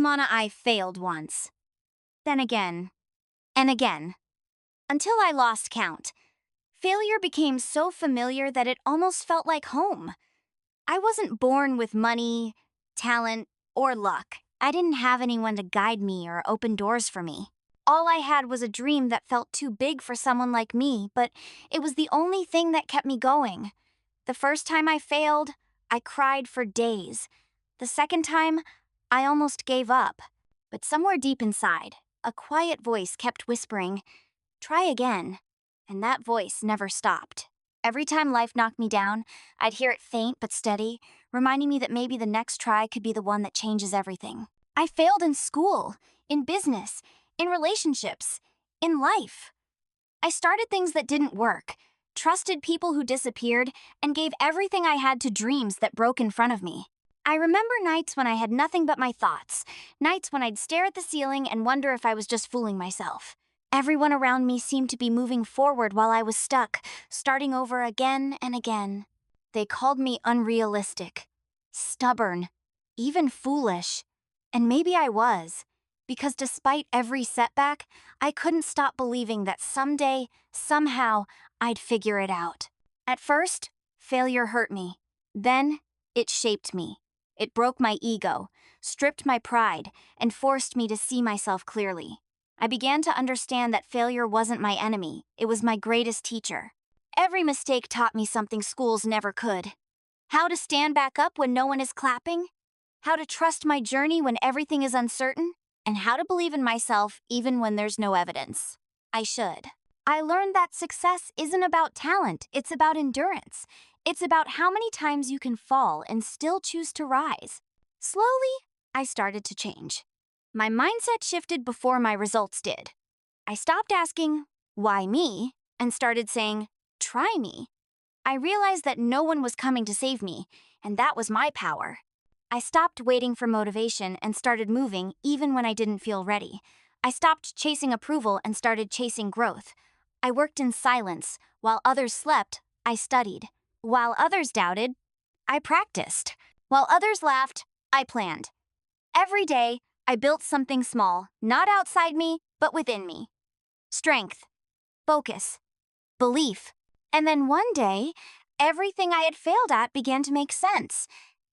Mana, I failed once. Then again, and again, until I lost count. Failure became so familiar that it almost felt like home. I wasn't born with money, talent, or luck. I didn't have anyone to guide me or open doors for me. All I had was a dream that felt too big for someone like me, but it was the only thing that kept me going. The first time I failed, I cried for days. The second time, I almost gave up. But somewhere deep inside, a quiet voice kept whispering, "Try again." And that voice never stopped. Every time life knocked me down, I'd hear it faint but steady, reminding me that maybe the next try could be the one that changes everything. I failed in school, in business, in relationships, in life. I started things that didn't work, trusted people who disappeared, and gave everything I had to dreams that broke in front of me. I remember nights when I had nothing but my thoughts, nights when I'd stare at the ceiling and wonder if I was just fooling myself. Everyone around me seemed to be moving forward while I was stuck, starting over again and again. They called me unrealistic, stubborn, even foolish. And maybe I was, because despite every setback, I couldn't stop believing that someday, somehow, I'd figure it out. At first, failure hurt me. Then, it shaped me. It broke my ego, stripped my pride, and forced me to see myself clearly. I began to understand that failure wasn't my enemy, it was my greatest teacher. Every mistake taught me something schools never could. How to stand back up when no one is clapping, how to trust my journey when everything is uncertain, and how to believe in myself even when there's no evidence. I learned that success isn't about talent, it's about endurance. It's about how many times you can fall and still choose to rise. Slowly, I started to change. My mindset shifted before my results did. I stopped asking, "Why me?" and started saying, "Try me." I realized that no one was coming to save me, and that was my power. I stopped waiting for motivation and started moving even when I didn't feel ready. I stopped chasing approval and started chasing growth. I worked in silence. While others slept, I studied. While others doubted, I practiced. While others laughed, I planned. Every day, I built something small, not outside me, but within me. Strength, focus, belief. And then one day, everything I had failed at began to make sense.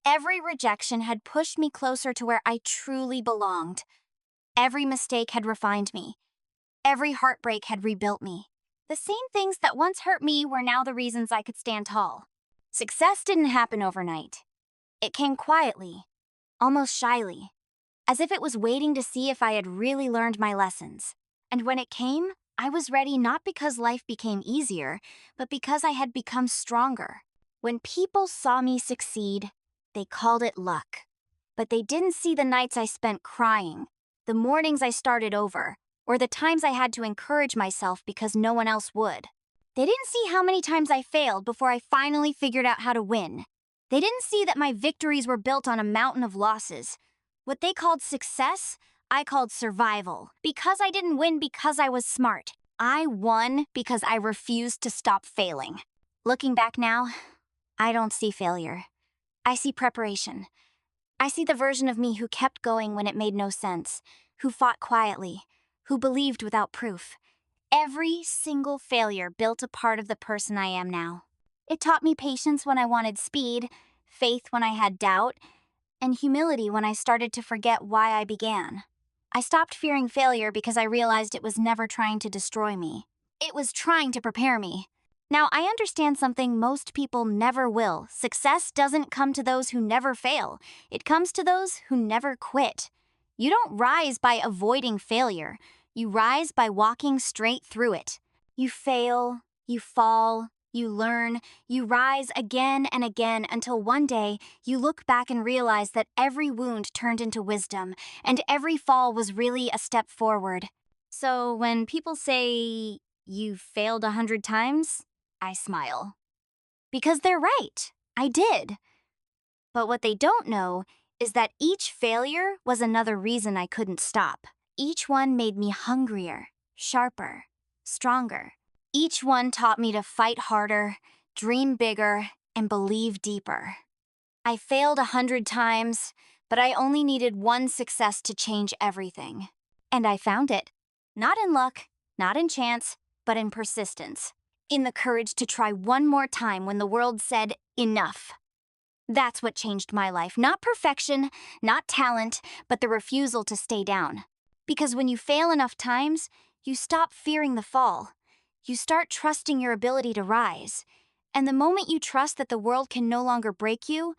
Every rejection had pushed me closer to where I truly belonged. Every mistake had refined me. Every heartbreak had rebuilt me. The same things that once hurt me were now the reasons I could stand tall. Success didn't happen overnight. It came quietly, almost shyly, as if it was waiting to see if I had really learned my lessons. And when it came, I was ready not because life became easier, but because I had become stronger. When people saw me succeed, they called it luck. But they didn't see the nights I spent crying, the mornings I started over, or the times I had to encourage myself because no one else would. They didn't see how many times I failed before I finally figured out how to win. They didn't see that my victories were built on a mountain of losses. What they called success, I called survival. Because I didn't win because I was smart. I won because I refused to stop failing. Looking back now, I don't see failure. I see preparation. I see the version of me who kept going when it made no sense, who fought quietly, who believed without proof. Every single failure built a part of the person I am now. It taught me patience when I wanted speed, faith when I had doubt, and humility when I started to forget why I began. I stopped fearing failure because I realized it was never trying to destroy me. It was trying to prepare me. Now, I understand something most people never will. Success doesn't come to those who never fail. It comes to those who never quit. You don't rise by avoiding failure. You rise by walking straight through it. You fail, you fall, you learn, you rise again and again until one day you look back and realize that every wound turned into wisdom and every fall was really a step forward. So when people say, "You failed 100 times," I smile. Because they're right, I did. But what they don't know is that each failure was another reason I couldn't stop. Each one made me hungrier, sharper, stronger. Each one taught me to fight harder, dream bigger, and believe deeper. I failed 100 times, but I only needed one success to change everything. And I found it. Not in luck, not in chance, but in persistence. In the courage to try one more time when the world said, enough. That's what changed my life. Not perfection, not talent, but the refusal to stay down. Because when you fail enough times, you stop fearing the fall. You start trusting your ability to rise. And the moment you trust that the world can no longer break you,